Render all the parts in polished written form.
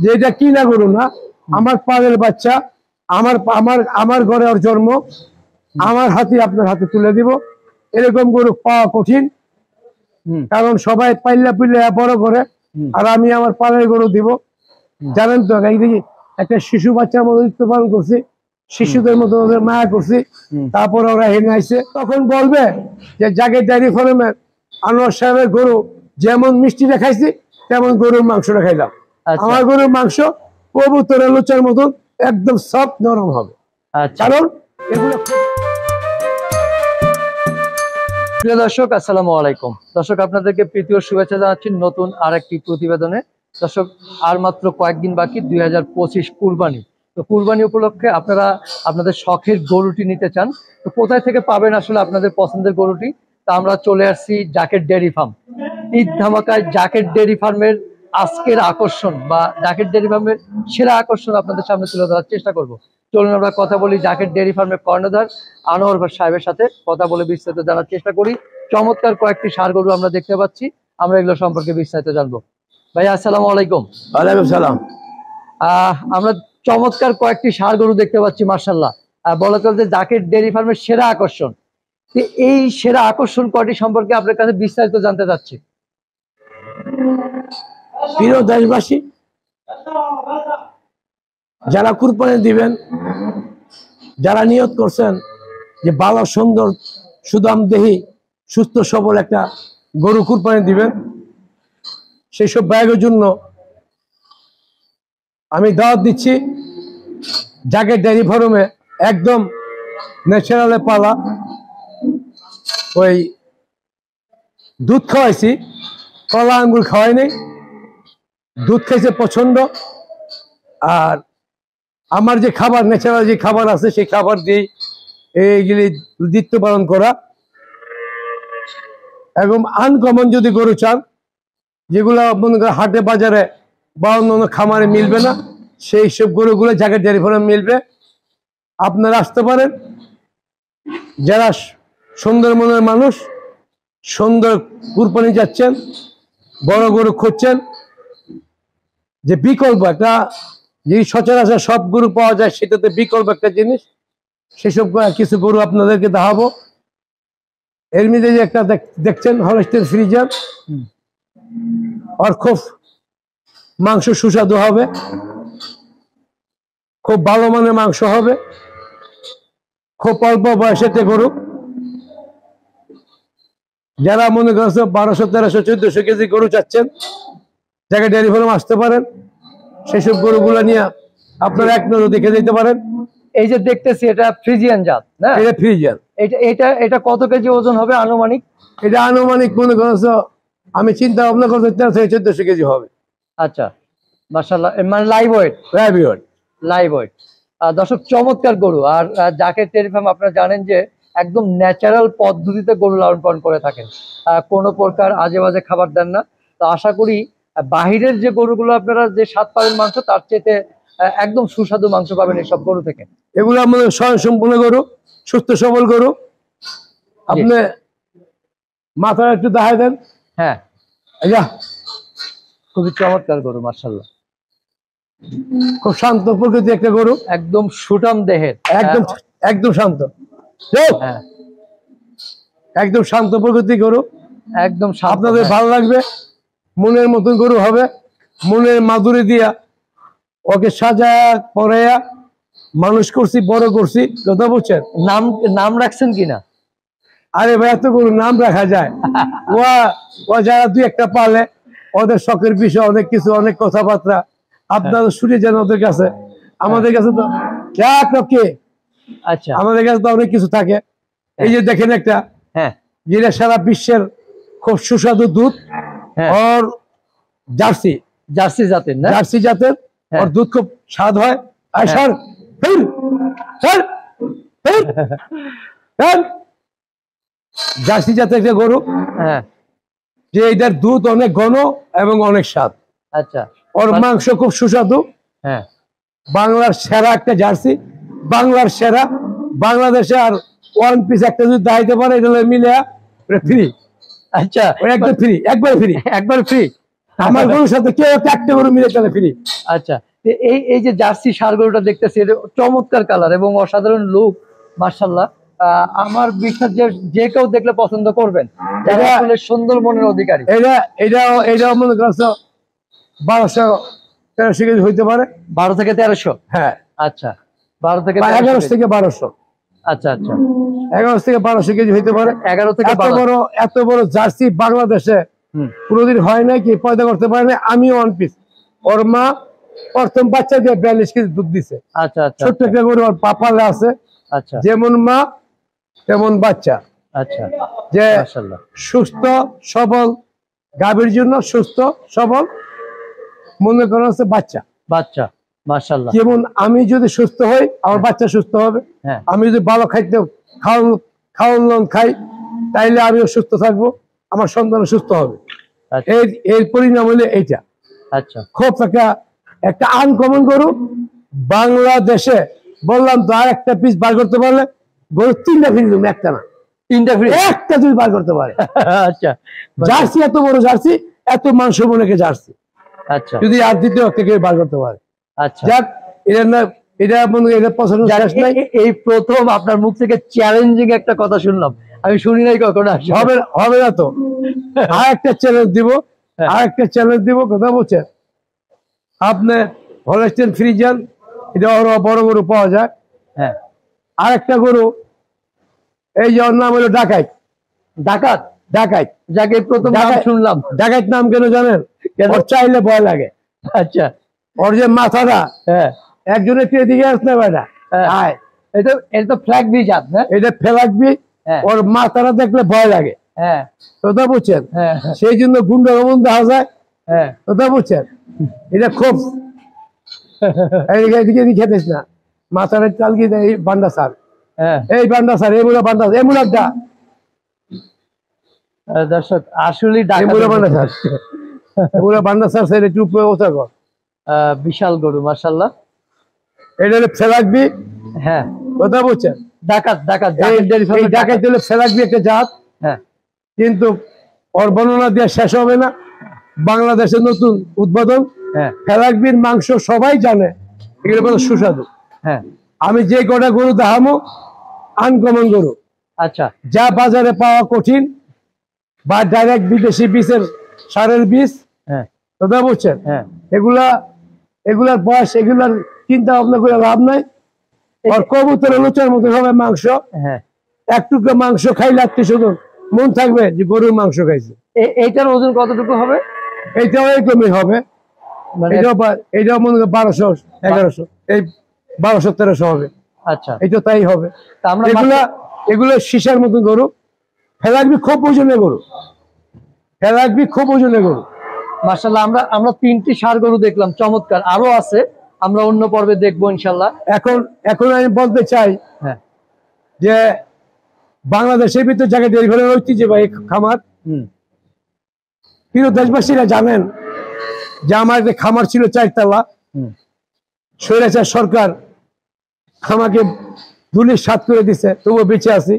যে এটা কিনা গরু না, আমার পালের বাচ্চা, আমার আমার আমার ঘরে ওর জন্ম, আমার হাতে আপনার হাতে তুলে দিব। এরকম গরু পাওয়া কঠিন, কারণ সবাই পাইলা পিল্লা বড় করে, আর আমি আমার পালের গরু দিব। জানেন তো, এইদিকে একটা শিশু বাচ্চার মতো দায়িত্ব পালন করছি, শিশুদের মতো ওদের মায়া করছি, তারপর ওরা হেনে আইছে। তখন বলবে যে জাগের ডায়েরি ফার্মের আনোয়ার সাহেবের গরু যেমন মিষ্টিটা খাইছি তেমন গরুর মাংসটা খাইলাম। আমার গরুর মাংস কবুতরের লোচার মতন একদম সফট নরম হবে, কারণ এগুলো। প্রিয় দর্শক, আসসালামু আলাইকুম। দর্শক, আপনাদেরকে প্রীতি ও শুভেচ্ছা জানাচ্ছি নতুন আরেকটি প্রতিবেদনে। দর্শক, আর মাত্র কয়েকদিন বাকি 2025 কুরবানি। তো কুরবানি উপলক্ষে আপনারা আপনাদের শখের গরুটি নিতে চান, তো কোথায় থেকে পাবেন আসলে আপনাদের পছন্দের গরুটি? তা আমরা চলে আসছি জাকের ডেয়ারি ফার্ম। ঈদ ধামাকায় জাকের ডেয়ারি ফার্মের আজকের আকর্ষণ বা জাকের ডেয়ারি ফার্মের সেরা আকর্ষণ আপনাদের সামনে তুলে ধরার চেষ্টা করব। চলুন আমরা কথা বলি জাকের ডেয়ারি ফার্মের কর্ণধার আনোয়ার সাহেবের সাথে, কথা বলে বিস্তারিত জানার চেষ্টা করি। চমৎকার কয়েকটি ষাঁড় গরু আমরা দেখতে পাচ্ছি, আমরা এগুলো সম্পর্কে বিস্তারিত জানবো। ভাই আসসালামু আলাইকুম। ওয়ালাইকুম সালাম। আমরা চমৎকার কয়েকটি ষাঁড় গরু দেখতে পাচ্ছি, মার্শাল্লাহ। বলা চলছে জাকের ডেয়ারি ফার্মের সেরা আকর্ষণ। এই সেরা আকর্ষণ কয়টি সম্পর্কে আপনার কাছে বিস্তারিত জানতে চাচ্ছি। প্রিয় দেশবাসী, যারা কুরবানি দিবেন, যারা নিয়ত করছেন যে ভালো সুন্দর সুদামদেহী সুস্থ সবল একটা গরু কুরবানি দিবেন, সেই সব ব্যয়ের জন্য আমি দাওয়াত দিচ্ছি জাকের ডেয়ারি ফার্মে। একদম ন্যাচারালে পালা, ওই দুধ খাওয়াইছি, কলা আঙ্গুর খাওয়াই নেই, দুধ খাইছে পছন্দ। আর আমার যে খাবার, ন্যাচারাল যে খাবার আছে, সেই খাবার দিয়ে এইগুলি দায়িত্ব পালন করা। এবং আনকমন যদি গরু চান, যেগুলো মনে করেন হাটে বাজারে বা অন্য খামারে মিলবে না, সেই সব গরুগুলো জাকের ডেয়ারি ফার্মে মিলবে। আপনারা আসতে পারেন, যারা সুন্দর মনের মানুষ, সুন্দর কুরবানি যাচ্ছেন, বড় গরু খুঁজছেন, যে বিকল্প একটা, যে সচরাচর সব গরু পাওয়া যায় সেটাতে বিকল্প একটা জিনিস, সেসব কিছু গরু আপনাদেরকে দেখাবো। এর মধ্যে যে একটা দেখছেন হলস্টেইন ফ্রিজিয়ান, আর খুব মাংস সুস্বাদু হবে, খুব ভালো মানের মাংস হবে, খুব অল্প বয়সেতে গরু। যারা মনে করছে 1200, 1300, 1400 কেজি গরু চাচ্ছেন, জাকের ডেয়ারি ফার্মে আসতে পারেন। সেসব গরুগুলো নিয়ে আপনারা এক নজর দেখে যেতে পারেন। এই যে দেখতেছি, এটা ফ্রিজিয়ান জাত না? এটা ফ্রিজিয়ান। এটা কত কেজি ওজন হবে আনুমানিক? এটা আনুমানিক মনে করছো, আমি চিন্তা ভাবনা করতে 1400 কেজি হবে। আচ্ছা, মাশাআল্লাহ, মানে লাইভ ওয়েট। Live weight. দর্শক, চমৎকার গরু। আর জাকের ডেয়ারি ফার্ম আপনারা জানেন যে একদম ন্যাচারাল পদ্ধতিতে গরু লালন পালন করে থাকেন, কোনো প্রকার আজে বাজে খাবার দেন না। তো আশা করি বাহিরের যে গরুগুলো আপনারা যে স্বাদ পাবেন মাংস, তার চেয়ে একদম সুস্বাদু মাংস পাবেন এইসব গরু থেকে। এগুলো আমাদের স্বয়ংসম্পূর্ণ গরু, সুস্থ সবল গরু। আপনি মাথা একটু দেখাই দেন। হ্যাঁ, খুবই চমৎকার গরু, মাশাআল্লাহ। খুব শান্ত প্রকৃতি একটা গরু, একদম সুঠাম দেহের, একদম একদম শান্ত, একদম শান্ত প্রকৃতি গরু, একদম। আপনাদের ভালো লাগবে, মনের মতন গরু হবে। মনের মাধুরী দিয়া ওকে সাজা পড়াইয়া মানুষ করছি, বড় করছি, কথা বলছেন। নাম রাখছেন কিনা? আরে ভাই, এত গরু নাম রাখা যায়? ও যারা দুই একটা পালে, ওদের শখের বিষয় অনেক কিছু, অনেক কথাবার্তা আপনারা শুনে যান ওদের কাছে। আমাদের কাছে তো আচ্ছা, আমাদের কাছে তো অনেক কিছু থাকে। এই যে দেখেন একটা, যেটা সারা বিশ্বের খুব সুস্বাদু দুধ, ওর জার্সি জাতের না? জার্সি জাতের, ওর দুধ খুব স্বাদ হয়। জার্সি জাতের একটা গরু, যে এটার দুধ অনেক ঘন এবং অনেক স্বাদ। আচ্ছা, ওর মাংস খুব সুস্বাদু। বাংলার সেরা একটা জার্সি, বাংলার সেরা। বাংলাদেশে আর ওয়ান পিস একটা যদি দাইতে পারে, এটা মিলে ফ্রি। আচ্ছা, একদম ফ্রি, একবার ফ্রি, একবার ফ্রি। আমার গরুর সাথে কেউ একটা গরু মিলে চলে ফ্রি। আচ্ছা, এই এই যে জার্সি ষাঁড় গরুটা দেখতেছি, এটা চমৎকার কালার এবং অসাধারণ লুক, মাশাআল্লাহ। আমার বিশ্বাস যে যে কেউ দেখলে পছন্দ করবেন, যারা আসলে সুন্দর মনের অধিকারী। এটা মনে করছো 1200-1300 কেজি হইতে পারে। 12 থেকে 1300? হ্যাঁ। আচ্ছা, 12 থেকে 11 থেকে 1200। আচ্ছা আচ্ছা, 11 থেকে 1200 কেজি হইতে পারে। 11 থেকে 12। এত বড় জার্সি বাংলাদেশে কোনোদিন হয় না, কি পয়দা করতে পারে না। আমি ওয়ান পিস, ওর মা প্রথম বাচ্চা দিয়ে 42 কেজি দুধ দিছে। আচ্ছা আচ্ছা, ছোট্ট একটা গরু ওর পাপালে আছে। আচ্ছা, যেমন মা তেমন বাচ্চা। আচ্ছা, যে মাশাআল্লাহ, সুস্থ সবল গাভীর জন্য সুস্থ সবল মনে করা হচ্ছে বাচ্চা। বাচ্চা, মাশাআল্লাহ। যেমন আমি যদি সুস্থ হই, আমার বাচ্চা সুস্থ হবে। হ্যাঁ। আমি যদি ভালো খাইতে খাওয়ান খাই, তাইলে আমিও সুস্থ থাকবো, আমার সন্তান সুস্থ হবে। আচ্ছা এর পরিণাম হলে এইটা। আচ্ছা, খুব একটা আনকমন গরু বাংলাদেশে। বললাম তো, আর একটা পিস বার করতে পারলে গরু 3টা ফ্রি দেবো, একটা না, 3টা ফ্রি, একটা যদি বার করতে পারে। আচ্ছা, জার্সি এত বড় জার্সি, এত মাংস মনে জার্সি, আচ্ছা, যদি আর দ্বিতীয় একটা কেউ বার করতে পারে। আচ্ছা, যাক, এটা না, এটা পছন্দ শেষ নাই। এই প্রথম আপনার মুখ থেকে চ্যালেঞ্জিং একটা কথা শুনলাম, আমি শুনি নাই কখনো। হবে না তো। আর একটা চ্যালেঞ্জ দিব, কথা বলছেন আপনি হলস্টেইন ফ্রিজিয়ান, এটা বড় গরু পাওয়া যায়। হ্যাঁ। আর একটা গরু, এই যে ওর নাম হলো ডাকাইত। ডাকাইত, যাকে প্রথম নাম শুনলাম। ডাকাইত নাম কেন জানেন? ওর চাইলে ভয় লাগে। আচ্ছা, ওর যে মাথাটা, হ্যাঁ, একজনের দিকে আসতে পারে না। এটা তো ফ্ল্যাগবি জাত না? এটা ফেলাকবি। ওর মাথাটা দেখলে ভয় লাগে। হ্যাঁ, কথা বুঝছেন? হ্যাঁ, সেই জন্য গুন্ডা গমন দেখা যায়। হ্যাঁ, কথা বুঝছেন? এটা খুব এদিকে খেতিস না, মাথাটা চালকি দেয়। এই বান্ডা স্যার, হ্যাঁ, এই বান্ডা স্যার, এমুলারটা দর্শক আসলে বান্ডা স্যার সেটা চুপ হয়ে ওঠা কর। বিশাল গরু, মাশাআল্লাহ। এটা হলো ফেলাকবি। হ্যাঁ, কথা বুঝছেন? ডাকাত হলো ফেলাকবি একটা জাত। হ্যাঁ, কিন্তু ওর বর্ণনা দিয়ে শেষ হবে না। বাংলাদেশের নতুন উদ্বোধন। হ্যাঁ, ফেলাকবির মাংস সবাই জানে, এগুলো বলে সুস্বাদু। হ্যাঁ, আমি যে কটা গরু দেখামো আনকমন গরু। আচ্ছা, যা বাজারে পাওয়া কঠিন, বা ডাইরেক্ট বিদেশি বীজের সারের বীজ। হ্যাঁ, কথা বুঝছেন? হ্যাঁ, এগুলার বয়স, এগুলার চিন্তা ভাবনা করে লাভ নাই। আর কবুতরের লোচার মতো হবে মাংস। হ্যাঁ, একটু মাংস খাইলে আত্মীয় মন থাকবে যে গরুর মাংস খাইছে। এইটার ওজন কতটুকু হবে? এইটাও এরকমই হবে। এটাও মনে করেন 1200-1100, এই 1200-1300 হবে। আচ্ছা, এটা তাই হবে। আমরা এগুলো সীসার মতন গরু। ফেলাকবি খুব ওজনের গরু। মাশাআল্লাহ, আমরা 3টি ষাঁড় গরু দেখলাম, চমৎকার। আরো আছে, আমরা অন্য পর্বে দেখবো ইনশাআল্লাহ। এখন আমি বলতে চাই, হ্যাঁ, যে বাংলাদেশের ভিতর জায়গায় ডেয়ারি ফার্মের ঐতিহ্যবাহী খামার। প্রিয় দেশবাসীরা জানেন যে আমার যে খামার ছিল 4 তলা। স্বৈরাচার সরকার আমাকে ধুলির সাত করে দিছে, তবুও বেঁচে আছি।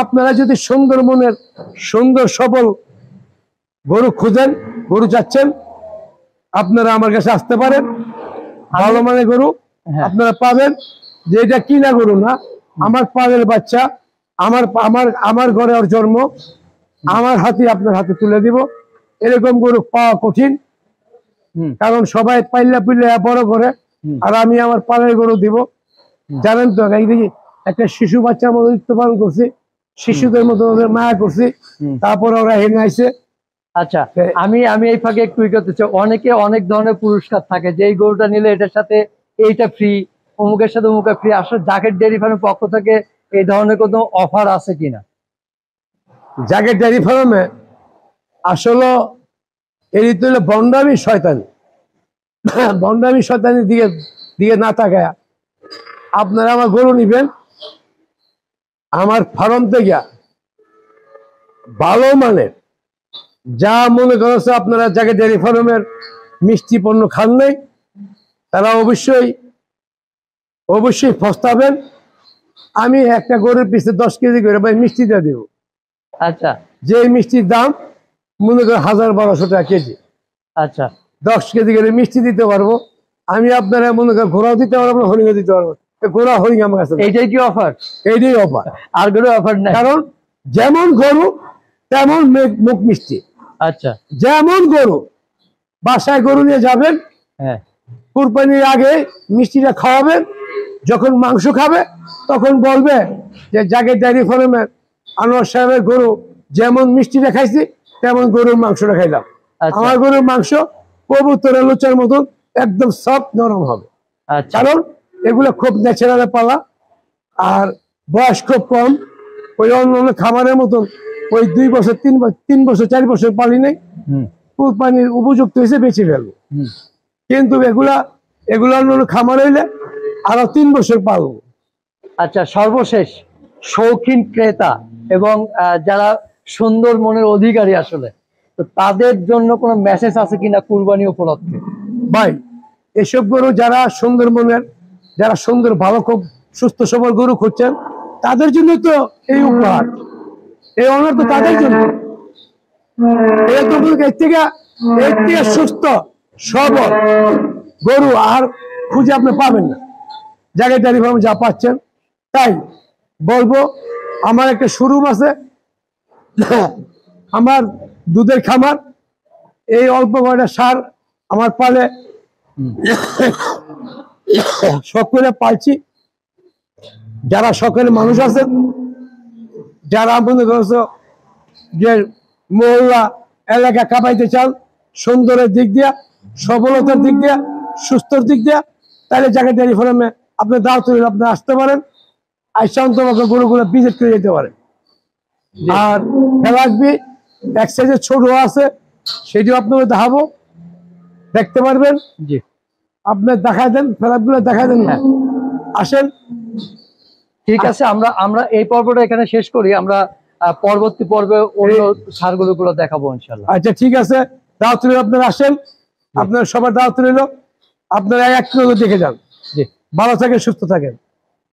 আপনারা যদি সুন্দর মনের সুন্দর সবল গরু খুঁজেন, গরু চাচ্ছেন, আপনারা আমার কাছে আসতে পারেন। ভালো মানের গরু আপনারা পাবেন। যে এটা কিনা গরু না, আমার পালের বাচ্চা, আমার ঘরে ওর জন্ম, আমার হাতে আপনার হাতে তুলে দিব। এরকম গরু পাওয়া কঠিন, কারণ সবাই পাইলা বড় করে, আর আমি আমার পালের গরু দিব। জানেন তো, একটা শিশু বাচ্চার মতো দায়িত্ব পালন করছি, শিশুদের মতো ওদের মায়া করছি, তারপর ওরা হেনে আইছে। আচ্ছা, আমি এই ফাঁকে একটু করতে চাই, অনেকে অনেক ধরনের পুরস্কার থাকে, যে এই গরুটা নিলে এটার সাথে এইটা ফ্রি, অমুকের সাথে অমুকের ফ্রি। আসলে জাকেট ডেয়ারি ফার্মের পক্ষ থেকে এই ধরনের কোনো অফার আছে কিনা? জাকেট ডেয়ারি ফার্মে আসলে এই হলো বন্ডামি শয়তানি দিকে না তাকায় আপনারা আমার গরু নিবেন। আমার ফার্ম থেকে ভালো মানের যা মনে করছে, আপনারা জাকেট ডেয়ারি ফার্মের মিষ্টি পণ্য খান নাই, তারা অবশ্যই ফস্তাবেন। আমি একটা গরুর পিছে 10 কেজি করে মিষ্টি দিয়ে দেবো। আচ্ছা, যে মিষ্টির দাম মনে করেন 1000-1200 টাকা কেজি। আচ্ছা 10 কেজি করে মিষ্টি দিতে পারবো। আমি আপনারা মনে করেন ঘোড়াও দিতে পারবো, হরিণও দিতে পারবো। ঘোড়া হরিণ আমার কাছে এইটাই কি অফার? এইটাই অফার, আর কোনো অফার নাই? কারণ যেমন গরু তেমন মুখ মিষ্টি। আচ্ছা যেমন গরু বাসায় গরু নিয়ে যাবেন, হ্যাঁ কুরবানির আগে মিষ্টিটা খাওয়াবেন, যখন মাংস খাবে তখন বলবে যে জাগের ডেয়ারি ফার্মের আনোয়ার সাহেবের গরু যেমন মিষ্টিটা খাইছি তেমন গরুর মাংসটা খাইলাম। আচ্ছা। আমার গরুর মাংস কবুতরের লুচার মতন একদম সফট নরম হবে, আচ্ছা কারণ এগুলো খুব ন্যাচারাল পালা, আর বয়স খুব কম। ওই অন্য খামারের মতন ওই 2 বছর 3 বছর 4 বছর পালি নেই, হুম কুরবানির উপযুক্ত হয়েছে বেঁচে ফেলবো। হুম কিন্তু এগুলা অন্য খামার হইলে আরো 3 বছর পালবো। আচ্ছা, সর্বশেষ শৌখিন ক্রেতা এবং যারা সুন্দর মনের অধিকারী আসলে, তো তাদের জন্য কোনো মেসেজ আছে কিনা কুরবানি উপলক্ষে? ভাই এসব গরু যারা সুন্দর মনের, যারা সুন্দর ভালো খুব সুস্থ সবল গরু খুঁজছেন, তাদের জন্য তো এই উপহার, এই অনার তো তাদের জন্য। এর থেকে সুস্থ সবল গরু আর খুঁজে আপনি পাবেন না, জায়গায় ডেয়ারি ফার্মে যা পাচ্ছেন। তাই বলবো, আমার একটা শোরুম আছে, আমার দুধের খামার, এই অল্প কয়টা সার আমার পালে সকলে পাইছি। যারা সকলে মানুষ আছেন, যারা মনে করছো যে মহল্লা এলাকা কাঁপাইতে চান সুন্দরের দিক দিয়া, সফলতার দিক দিয়া, সুস্থর দিক দিয়া, তাহলে জায়গা ডেয়ারি ফার্মে আপনার দাওয়াত রইল, আপনি আসতে পারেন, আইসান্ত গরুগুলো ভিজিট করে যেতে পারেন। আর ফেলাকবি এক সাইজে ছোট আছে, সেটিও আপনাকে দেখাবো, দেখতে পারবেন। জি আপনি দেখাই দেন, ফেলাকগুলো দেখাই দেন, হ্যাঁ আসেন। ঠিক আছে, আমরা এই পর্বটা এখানে শেষ করি। আমরা পরবর্তী পর্বে অন্য সারগুলো দেখাবো ইনশাল্লাহ। আচ্ছা ঠিক আছে, দাওয়াত রইল, আপনারা আসেন, আপনার সবার দাওয়াত রইল, আপনারা এক দেখে যান। জি, ভালো থাকেন, সুস্থ থাকেন।